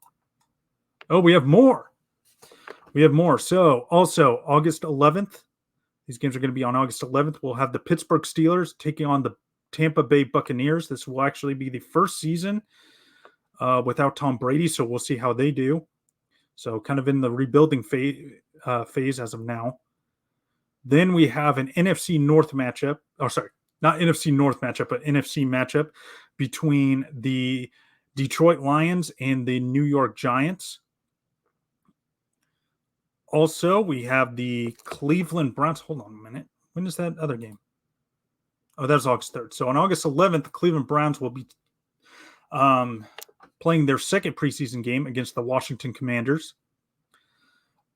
Oh, we have more. So also August 11th. These games are going to be on August 11th. We'll have the Pittsburgh Steelers taking on the Tampa Bay Buccaneers. This will actually be the first season without Tom Brady, so we'll see how they do. So kind of in the rebuilding phase as of now. Then we have an NFC North matchup. Oh, sorry, not NFC North matchup, but NFC matchup between the Detroit Lions and the New York Giants. Also, we have the Cleveland Browns. Hold on a minute. When is that other game? Oh, that's August 3rd. So on August 11th, the Cleveland Browns will be playing their second preseason game against the Washington Commanders.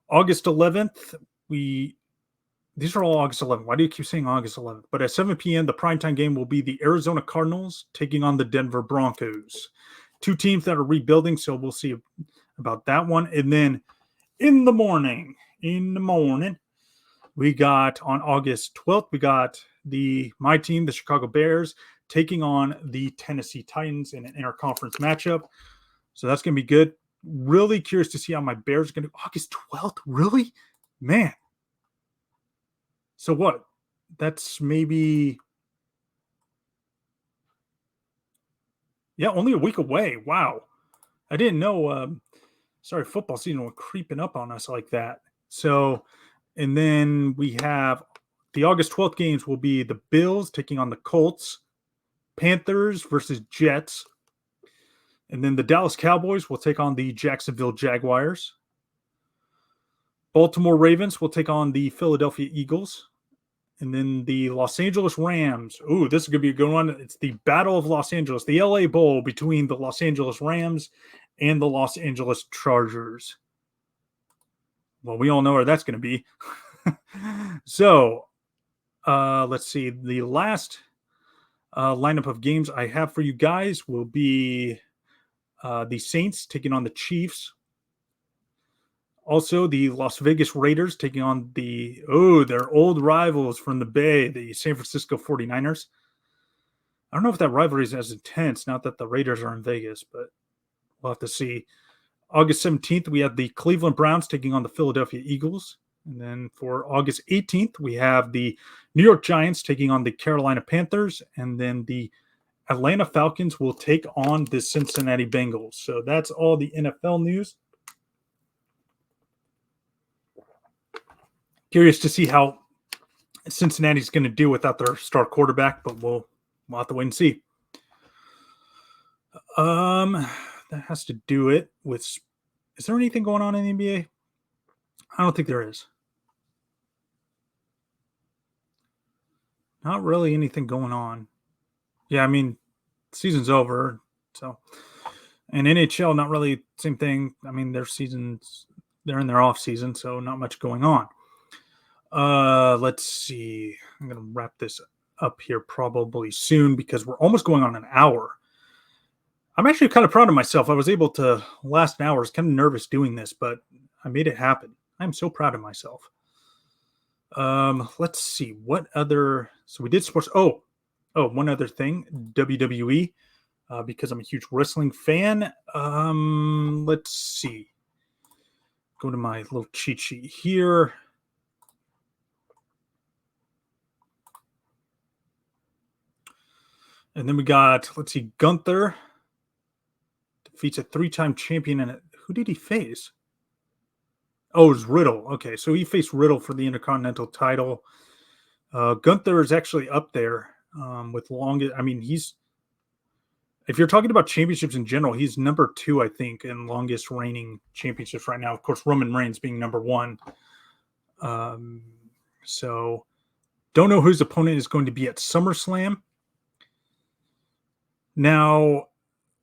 August 11th, these are all August 11th. Why do you keep saying August 11th? But at 7 p.m., the primetime game will be the Arizona Cardinals taking on the Denver Broncos. Two teams that are rebuilding, so we'll see about that one. And then in the morning, we got on August 12th, we got my team, the Chicago Bears, taking on the Tennessee Titans in an interconference matchup. So that's going to be good. Really curious to see how my Bears are going to. August 12th? Really? Man. So what? That's maybe. Yeah, only a week away. Wow. I didn't know. Sorry, football season was creeping up on us like that. So, and then we have the August 12th games will be the Bills taking on the Colts, Panthers versus Jets, and then the Dallas Cowboys will take on the Jacksonville Jaguars. Baltimore Ravens will take on the Philadelphia Eagles. And then the Los Angeles Rams. Ooh, this is going to be a good one. It's the Battle of Los Angeles, the LA Bowl between the Los Angeles Rams and the Los Angeles Chargers. Well, we all know where that's going to be. So, let's see. The last lineup of games I have for you guys will be the Saints taking on the Chiefs. Also, the Las Vegas Raiders taking on their old rivals from the Bay, the San Francisco 49ers. I don't know if that rivalry is as intense now that the Raiders are in Vegas, but we'll have to see. August 17th, we have the Cleveland Browns taking on the Philadelphia Eagles. And then for August 18th, we have the New York Giants taking on the Carolina Panthers. And then the Atlanta Falcons will take on the Cincinnati Bengals. So that's all the NFL news. Curious to see how Cincinnati's going to do without their star quarterback, but we'll have to wait and see. That has to do it with. Is there anything going on in the NBA? I don't think there is. Not really anything going on. Yeah, I mean, season's over, so. And NHL, not really same thing. I mean, they're in their off season, so not much going on. Let's see. I'm gonna wrap this up here probably soon because we're almost going on an hour. I'm actually kind of proud of myself. I was able to last an hour. I was kind of nervous doing this, but I made it happen. I'm so proud of myself. Let's see what other. So we did sports. Oh, one other thing. WWE, because I'm a huge wrestling fan. Let's see. Go to my little cheat sheet here. And then we got, let's see, Gunther defeats a 3-time champion. And who did he face? Oh, it was Riddle. Okay, so he faced Riddle for the Intercontinental title. Gunther is actually up there with longest. I mean, If you're talking about championships in general, he's number 2, I think, in longest reigning championships right now. Of course, Roman Reigns being number 1. Um, so don't know who his opponent is going to be at SummerSlam. Now,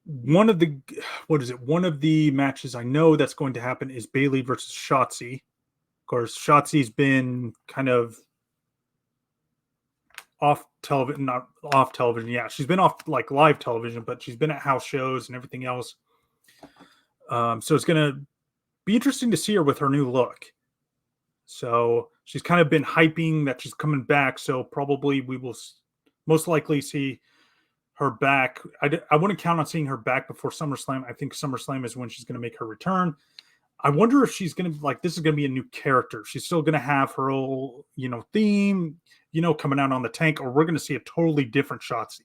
one of the matches I know that's going to happen is Bayley versus Shotzi. Of course, Shotzi's been kind of off television, not off television. Yeah, she's been off like live television, but she's been at house shows and everything else. So it's going to be interesting to see her with her new look. So she's kind of been hyping that she's coming back. So probably we will most likely see her back. I wouldn't count on seeing her back before SummerSlam. I think SummerSlam is when she's going to make her return. I wonder if she's going to this is going to be a new character. She's still going to have her old, theme, coming out on the tank, or we're going to see a totally different Shotzi.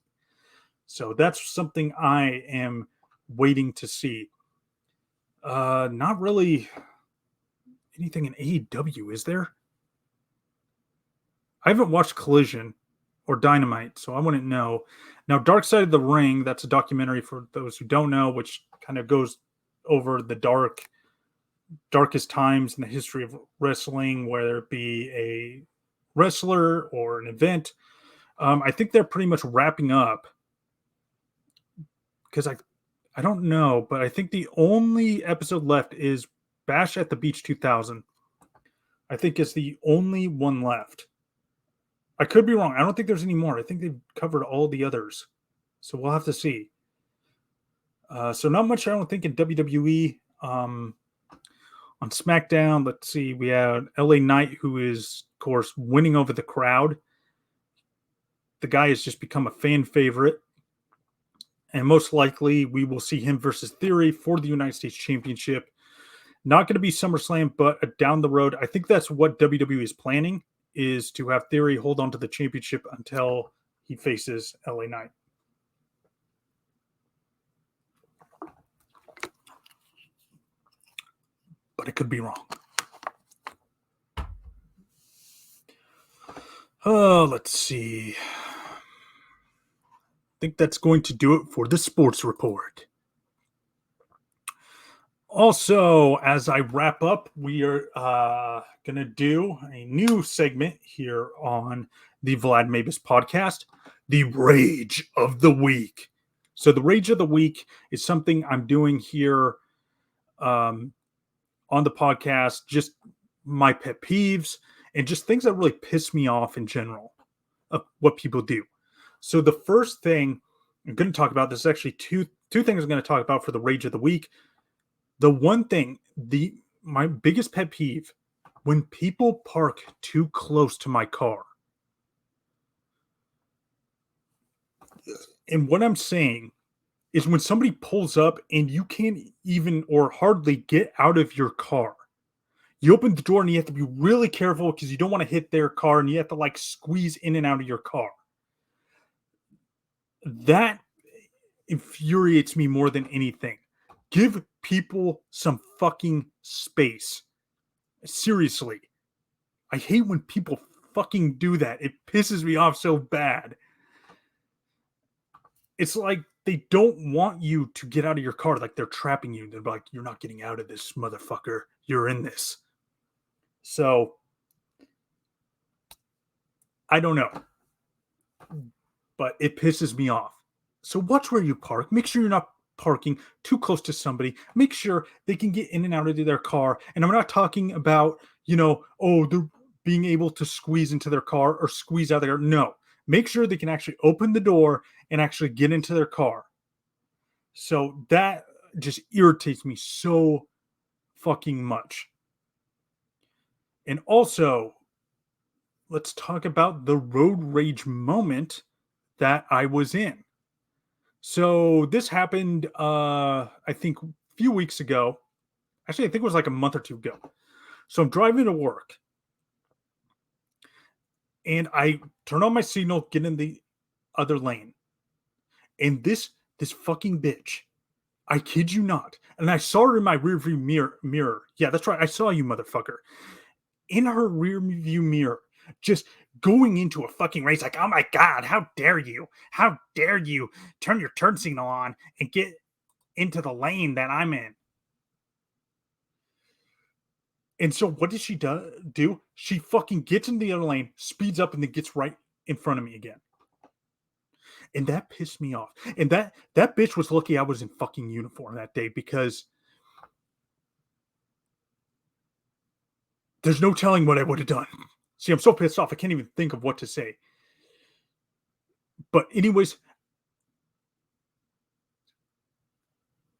So that's something I am waiting to see. Not really anything in AEW, is there? I haven't watched Collision or Dynamite, so I wouldn't know. Now, Dark Side of the Ring, that's a documentary for those who don't know, which kind of goes over the darkest times in the history of wrestling, whether it be a wrestler or an event. I think they're pretty much wrapping up because I don't know, but I think the only episode left is Bash at the Beach 2000. I think it's the only one left. I could be wrong. I don't think there's any more. I think they've covered all the others. So we'll have to see. So not much, I don't think, in WWE. On SmackDown, let's see. We have LA Knight, who is, of course, winning over the crowd. The guy has just become a fan favorite. And most likely, we will see him versus Theory for the United States Championship. Not going to be SummerSlam, but down the road. I think that's what WWE is planning, is to have Theory hold on to the championship until he faces LA Knight. But it could be wrong. Let's see. I think that's going to do it for the sports report. Also, as I wrap up, we are going to do a new segment here on the Vlad Mabus podcast, the Rage of the Week. So the Rage of the Week is something I'm doing here on the podcast, just my pet peeves and just things that really piss me off in general of what people do. So the first thing I'm going to talk about, this is actually two things I'm going to talk about for the Rage of the Week. The one thing, my biggest pet peeve, when people park too close to my car. And what I'm saying is when somebody pulls up and you can't even or hardly get out of your car. You open the door and you have to be really careful because you don't want to hit their car and you have to squeeze in and out of your car. That infuriates me more than anything. Give people some fucking space. Seriously. I hate when people fucking do that. It pisses me off so bad. It's like they don't want you to get out of your car, like they're trapping you. They're like, you're not getting out of this, motherfucker. You're in this. So, I don't know. But it pisses me off. So watch where you park. Make sure you're not parking too close to somebody. Make sure they can get in and out of their car. And I'm not talking about, they're being able to squeeze into their car or squeeze out of their car. No. Make sure they can actually open the door and actually get into their car. So that just irritates me so fucking much. And also, let's talk about the road rage moment that I was in. So this happened, I think a few weeks ago. Actually, I think it was like a month or two ago. So I'm driving to work. And I turn on my signal, get in the other lane. And this fucking bitch, I kid you not. And I saw her in my rearview mirror. Yeah, that's right. I saw you, motherfucker. In her rearview mirror, just going into a fucking race like, oh my God, how dare you? How dare you turn your turn signal on and get into the lane that I'm in? And so what does she do? She fucking gets in the other lane, speeds up, and then gets right in front of me again. And that pissed me off. And that bitch was lucky I was in fucking uniform that day, because there's no telling what I would have done. See, I'm so pissed off, I can't even think of what to say. But anyways,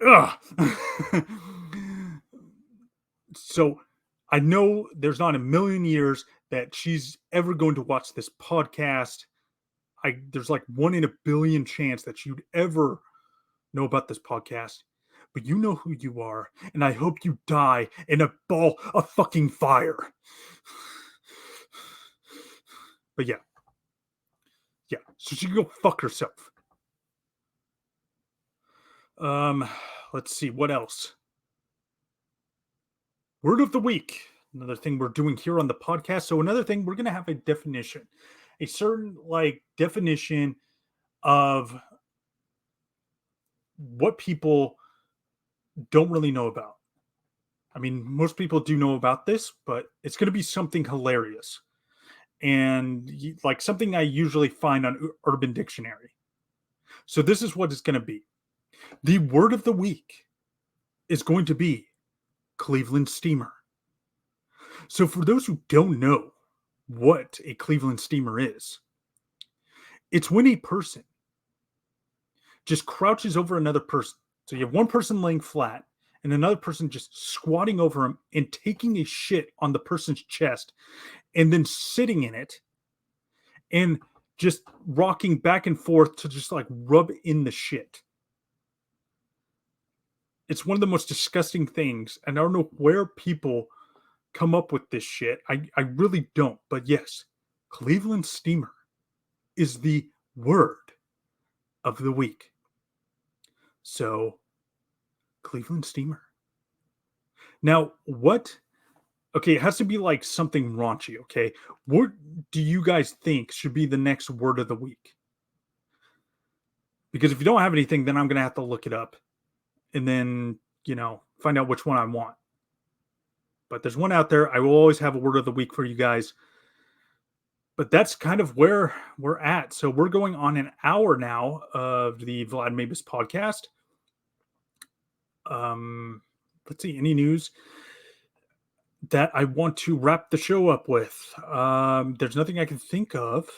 ugh. So I know there's not a million years that she's ever going to watch this podcast. There's like 1 in a billion chance that you'd ever know about this podcast. But you know who you are, and I hope you die in a ball of fucking fire. But yeah. Yeah. So she can go fuck herself. Let's see, what else? Word of the week. Another thing we're doing here on the podcast. So another thing, we're gonna have a definition, a certain like definition of what people don't really know about. I mean, most people do know about this, but it's going to be something hilarious and like something I usually find on Urban Dictionary. So this is what it's going to be. The word of the week is going to be Cleveland steamer. So for those who don't know what a Cleveland steamer is, it's when a person just crouches over another person. So you have one person laying flat and another person just squatting over him and taking a shit on the person's chest and then sitting in it and just rocking back and forth to just like rub in the shit. It's one of the most disgusting things. And I don't know where people come up with this shit. I really don't. But yes, Cleveland steamer is the word of the week. So, Cleveland steamer. Now, what? Okay, it has to be like something raunchy. Okay, what do you guys think should be the next word of the week? Because if you don't have anything, then I'm gonna have to look it up, and then find out which one I want. But there's one out there. I will always have a word of the week for you guys. But that's kind of where we're at. So we're going on an hour now of the Vlad Mabus podcast. Let's see, any news that I want to wrap the show up with? There's nothing I can think of.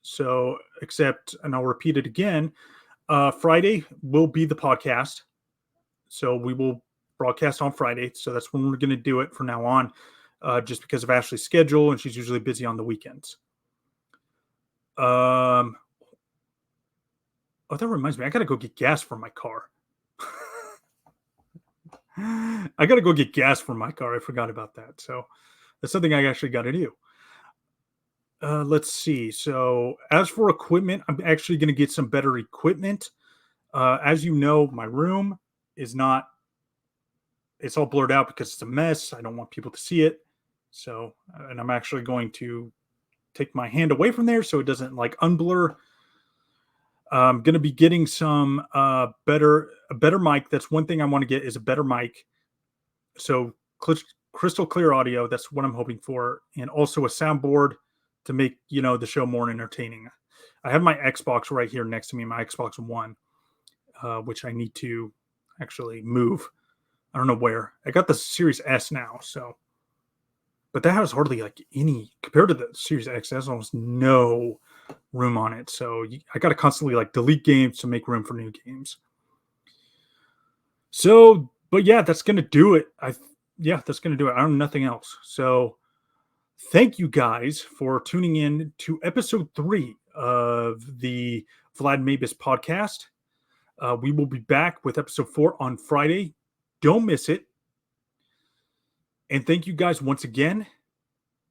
So, except, and I'll repeat it again, Friday will be the podcast. So we will broadcast on Friday. So that's when we're going to do it from now on, just because of Ashley's schedule, and she's usually busy on the weekends. Oh, that reminds me, I got to go get gas for my car. I got to go get gas for my car. I forgot about that. So that's something I actually got to do. Let's see. So as for equipment, I'm actually going to get some better equipment. As you know, my room is not, it's all blurred out because it's a mess. I don't want people to see it. So, and I'm actually going to take my hand away from there so it doesn't like unblur. I'm going to be getting some a better mic. That's one thing I want to get, is a better mic. So crystal clear audio. That's what I'm hoping for. And also a soundboard to make, the show more entertaining. I have my Xbox right here next to me, my Xbox One, which I need to actually move. I don't know where. I got the Series S now, so. But that has hardly like any, compared to the Series X, there's almost no room on it. So I got to constantly like delete games to make room for new games. So, but yeah, that's going to do it. That's going to do it. I have nothing else. So thank you guys for tuning in to episode 3 of the Vlad Mabus podcast. We will be back with episode 4 on Friday. Don't miss it. And thank you guys once again.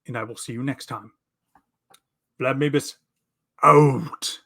And I will see you next time. Vlad Mabus out.